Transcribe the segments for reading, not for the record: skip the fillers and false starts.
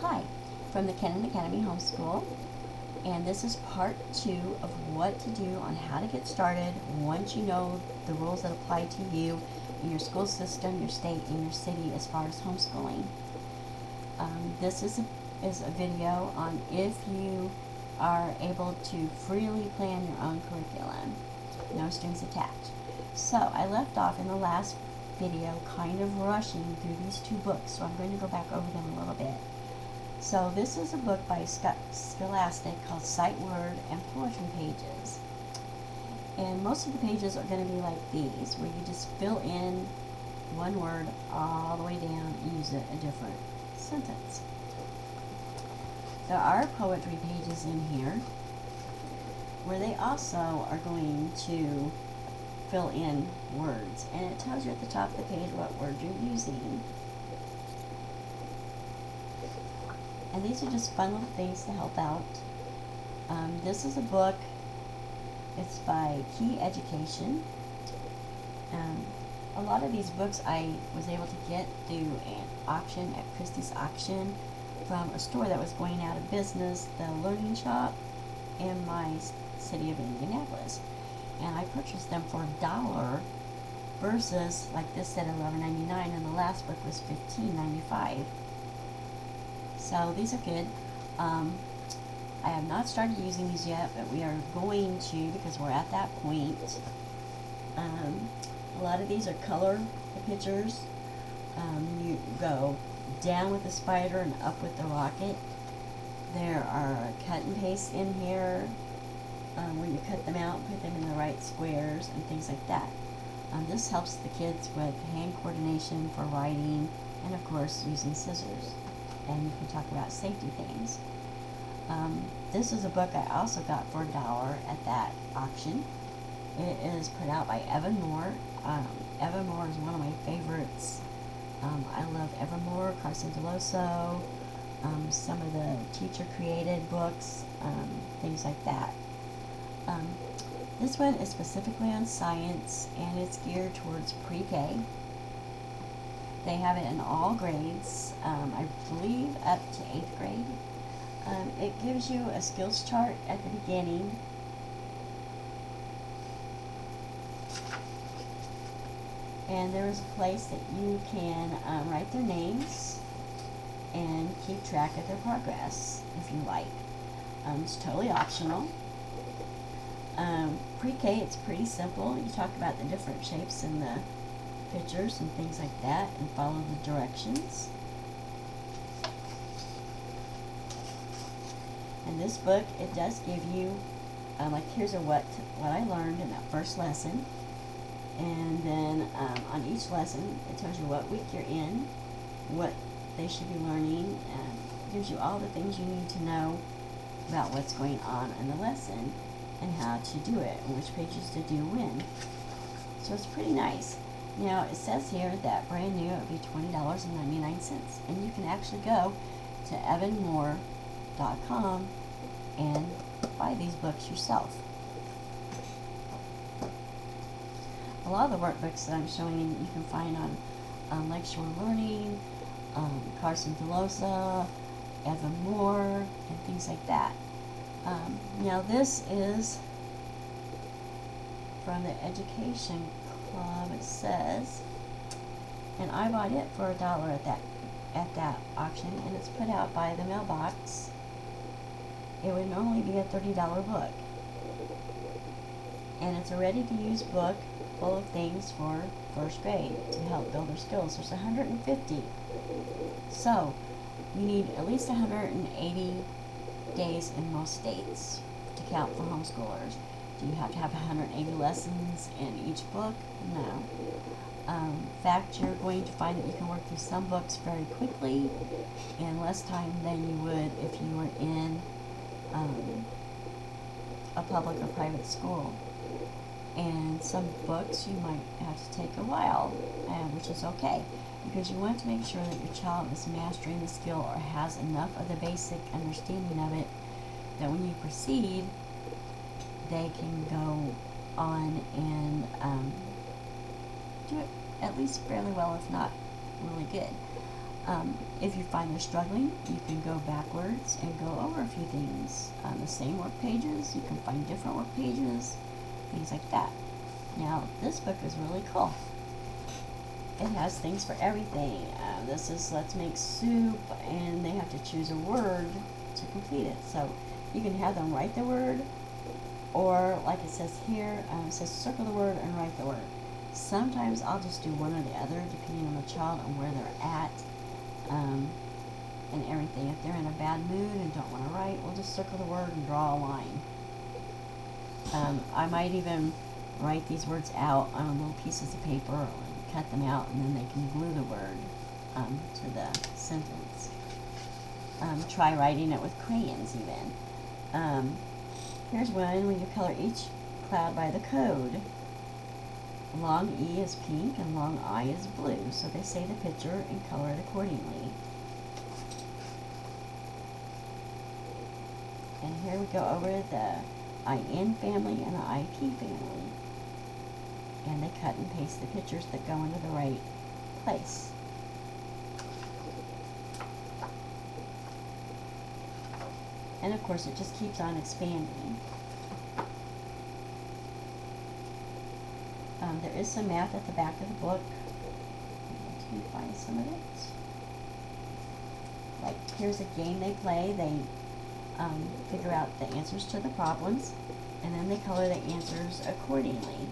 Hi, from the Kennan Academy Homeschool, and this is part 2 of what to do on how to get started once you know the rules that apply to you in your school system, your state, and your city as far as homeschooling. This is a video on if you are able to freely plan your own curriculum, no strings attached. So I left off in the last video kind of rushing through these two books, so I'm going to go back over them a little bit. So this is a book by Scholastic called Sight, Word, and Poetry Pages. And most of the pages are going to be like these, where you just fill in one word all the way down and use a different sentence. There are poetry pages in here where they also are going to fill in words, and it tells you at the top of the page what word you're using. And these are just fun little things to help out. This is a book. It's by Key Education. A lot of these books I was able to get through an auction at Christie's Auction from a store that was going out of business, the Learning Shop, in my city of Indianapolis. And I purchased them for $1 versus, like this said, $11.99, and the last book was $15.95. So these are good. I have not started using these yet, but we are going to, because we're at that point. A lot of these are color pictures. You go down with the spider and up with the rocket. There are cut and paste in here where you cut them out and put them in the right squares and things like that. This helps the kids with hand coordination for writing and, of course, using scissors. And you can talk about safety things. This is a book I also got for $1 at that auction. It is put out by Evan Moore. Evan Moore is one of my favorites. I love Evan Moore, Carson DeLoso, some of the teacher-created books, things like that. This one is specifically on science, and it's geared towards pre-K. They have it in all grades, I believe up to 8th grade. It gives you a skills chart at the beginning. And there is a place that you can write their names and keep track of their progress if you like. It's totally optional. Pre-K, it's pretty simple. You talk about the different shapes in the pictures and things like that and follow the directions. In this book, it does give you, like, here's what I learned in that first lesson. And then on each lesson, it tells you what week you're in, what they should be learning, and gives you all the things you need to know about what's going on in the lesson and how to do it and which pages to do when. So it's pretty nice. Now, it says here that brand new it would be $20.99, and you can actually go to evanmoore.com and buy these books yourself. A lot of the workbooks that I'm showing you can find on Lakeshore Learning, Carson DeLosa, Evan Moore, and things like that. Now this is from the Education Club, it says, and I bought it for $1 at that auction, and it's put out by the mailbox. It would normally be a $30 book, and it's a ready-to-use book full of things for first grade to help build their skills. There's 150, so you need at least 180 days in most states to count for homeschoolers. Do you have to have 180 lessons in each book? No. In fact, you're going to find that you can work through some books very quickly in less time than you would if you were in a public or private school. And some books you might have to take a while, which is okay, because you want to make sure that your child is mastering the skill or has enough of the basic understanding of it that when you proceed, they can go on and do it at least fairly well, if not really good. If you find they're struggling, you can go backwards and go over a few things. On the same work pages, you can find different work pages, things like that. Now, this book is really cool. It has things for everything. This is Let's Make Soup, and they have to choose a word to complete it. So you can have them write the word, or like it says here, it says circle the word and write the word. Sometimes I'll just do one or the other, depending on the child and where they're at, and everything. If they're in a bad mood and don't want to write, we'll just circle the word and draw a line. I might even write these words out on little pieces of paper and cut them out, and then they can glue the word to the sentence. Try writing it with crayons even. Here's one when you color each cloud by the code. Long E is pink and long I is blue, so they say the picture and color it accordingly. And here we go over the IN family and the IP family. And they cut and paste the pictures that go into the right place. And of course it just keeps on expanding. There is some math at the back of the book. Let me find some of it. Like, here's a game they play. They figure out the answers to the problems, and then they color the answers accordingly.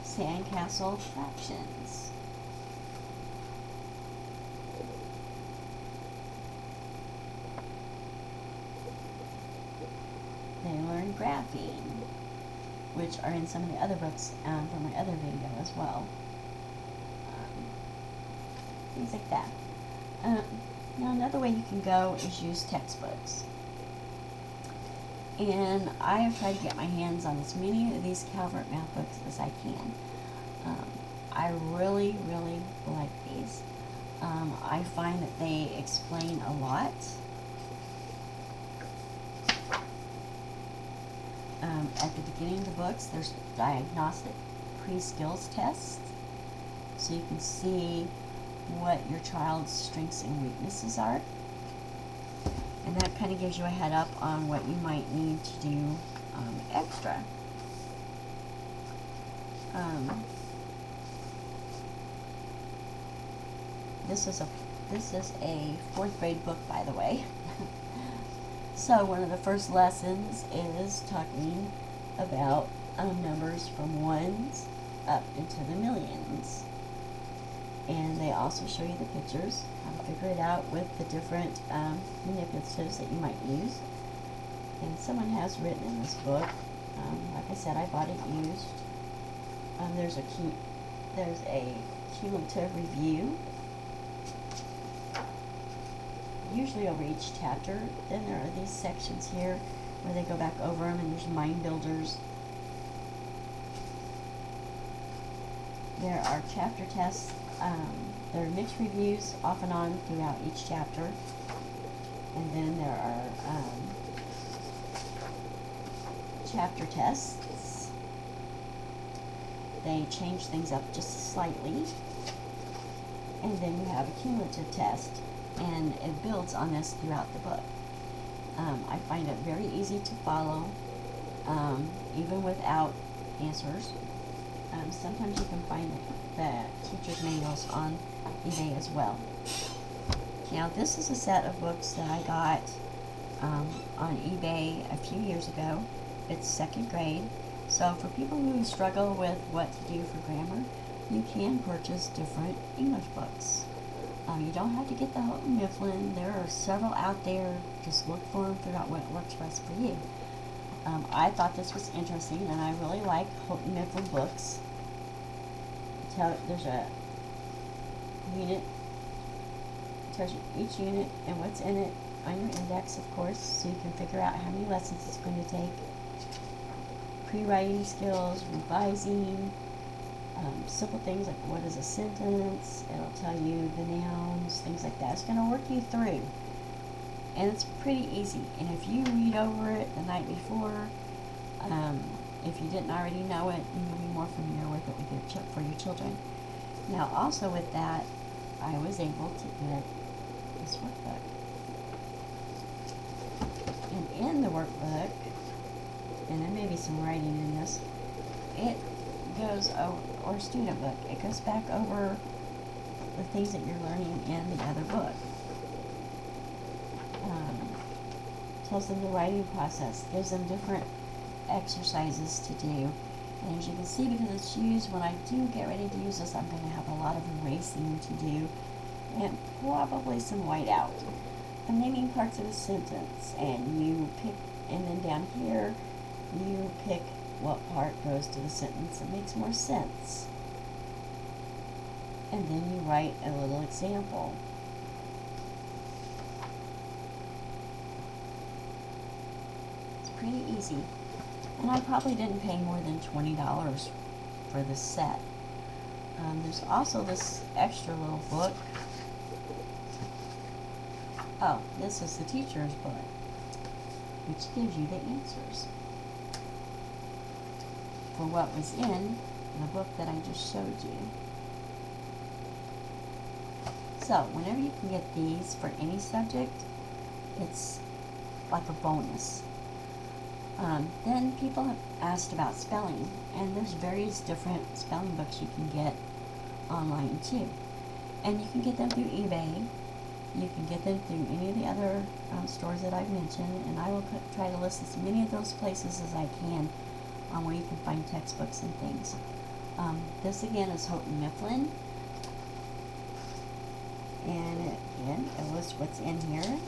Sandcastle fractions. They learn graphing, which are in some of the other books from my other video as well. Things like that. Now another way you can go is use textbooks. And I have tried to get my hands on as many of these Calvert math books as I can. I really, really like these. I find that they explain a lot. At the beginning of the books, there's diagnostic pre-skills tests, so you can see what your child's strengths and weaknesses are. And that kind of gives you a head up on what you might need to do extra. This is a 4th grade book, by the way. So one of the first lessons is talking about numbers from ones up into the millions. And they also show you the pictures, how to figure it out with the different manipulatives that you might use. And someone has written in this book, like I said, I bought it used. There's a cumulative review, usually over each chapter. Then there are these sections here where they go back over them, and there's mind builders. There are chapter tests. There are mixed reviews off and on throughout each chapter. And then there are chapter tests. They change things up just slightly. And then you have a cumulative test, and it builds on this throughout the book. I find it very easy to follow, even without answers. Sometimes you can find the teacher's manuals on eBay as well. Now, this is a set of books that I got on eBay a few years ago. It's 2nd grade. So for people who struggle with what to do for grammar, you can purchase different English books. You don't have to get the Houghton Mifflin. There are several out there. Just look for them, figure out what works best for you. I thought this was interesting, and I really like Houghton Mifflin books. There's a unit. It tells you each unit and what's in it on your index, of course, so you can figure out how many lessons it's going to take. Pre-writing skills, revising, simple things like what is a sentence. It'll tell you the nouns, things like that. It's going to work you through. And it's pretty easy. And if you read over it the night before, if you didn't already know it, you'll be more familiar with it with for your children. Now, also with that, I was able to get this workbook. And in the workbook, and there may be some writing in this, it goes over, or student book, it goes back over the things that you're learning in the other book. Tells them the writing process, gives them different exercises to do. And as you can see, because it's used, when I do get ready to use this, I'm going to have a lot of erasing to do and probably some whiteout. I'm naming parts of a sentence, and you pick, and then down here you pick what part goes to the sentence that makes more sense. And then you write a little example. Pretty easy, and I probably didn't pay more than $20 for this set. There's also this extra little book. Oh, this is the teacher's book, which gives you the answers for what was in the book that I just showed you. So whenever you can get these for any subject, it's like a bonus. Then people have asked about spelling, and there's various different spelling books you can get online too. And you can get them through eBay, you can get them through any of the other stores that I've mentioned, and I will try to list as many of those places as I can on where you can find textbooks and things. This again is Houghton Mifflin, and again it lists what's in here,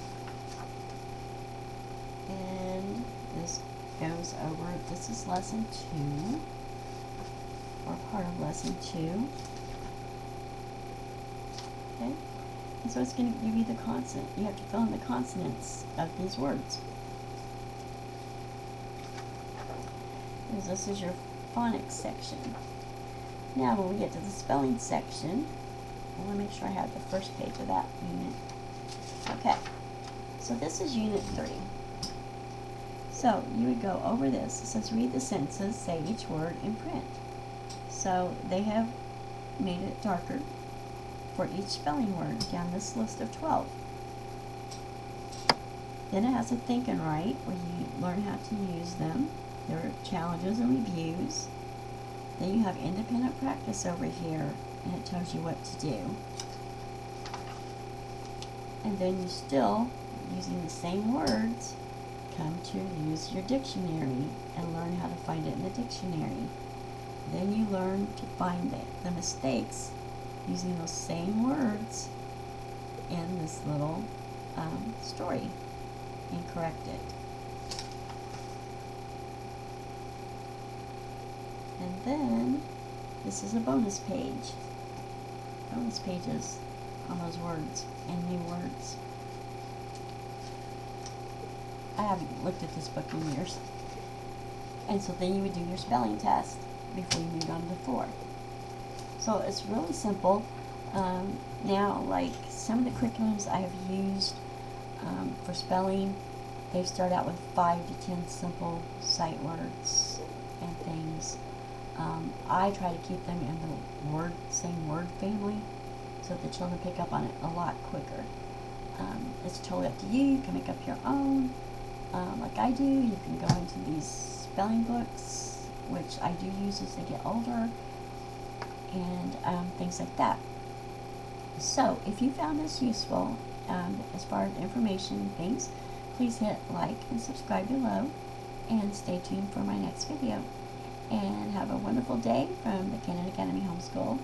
and this goes over, this is lesson 2, or part of lesson 2. Okay, and so it's going to give you the consonant. You have to fill in the consonants of these words. Because this is your phonics section. Now when we get to the spelling section, I want to make sure I have the first page of that unit. Okay, so this is unit 3. So you would go over this. It says read the sentences, say each word, and print. So they have made it darker for each spelling word down this list of 12. Then it has a think and write, where you learn how to use them. There are challenges and reviews. Then you have independent practice over here, and it tells you what to do. And then you still, using the same words, come to use your dictionary and learn how to find it in the dictionary. Then you learn to find the mistakes using those same words in this little story and correct it. And then this is a bonus page. Bonus pages on those words and new words. I haven't looked at this book in years. And so then you would do your spelling test before you moved on to 4. So it's really simple. Now, like some of the curriculums I have used for spelling, they start out with 5 to 10 simple sight words and things. I try to keep them in the same word family so that the children pick up on it a lot quicker. It's totally up to you. You can make up your own. Like I do, you can go into these spelling books, which I do use as they get older, and things like that. So, if you found this useful, as far as information and things, please hit like and subscribe below, and stay tuned for my next video. And have a wonderful day from the Cannon Academy Homeschool.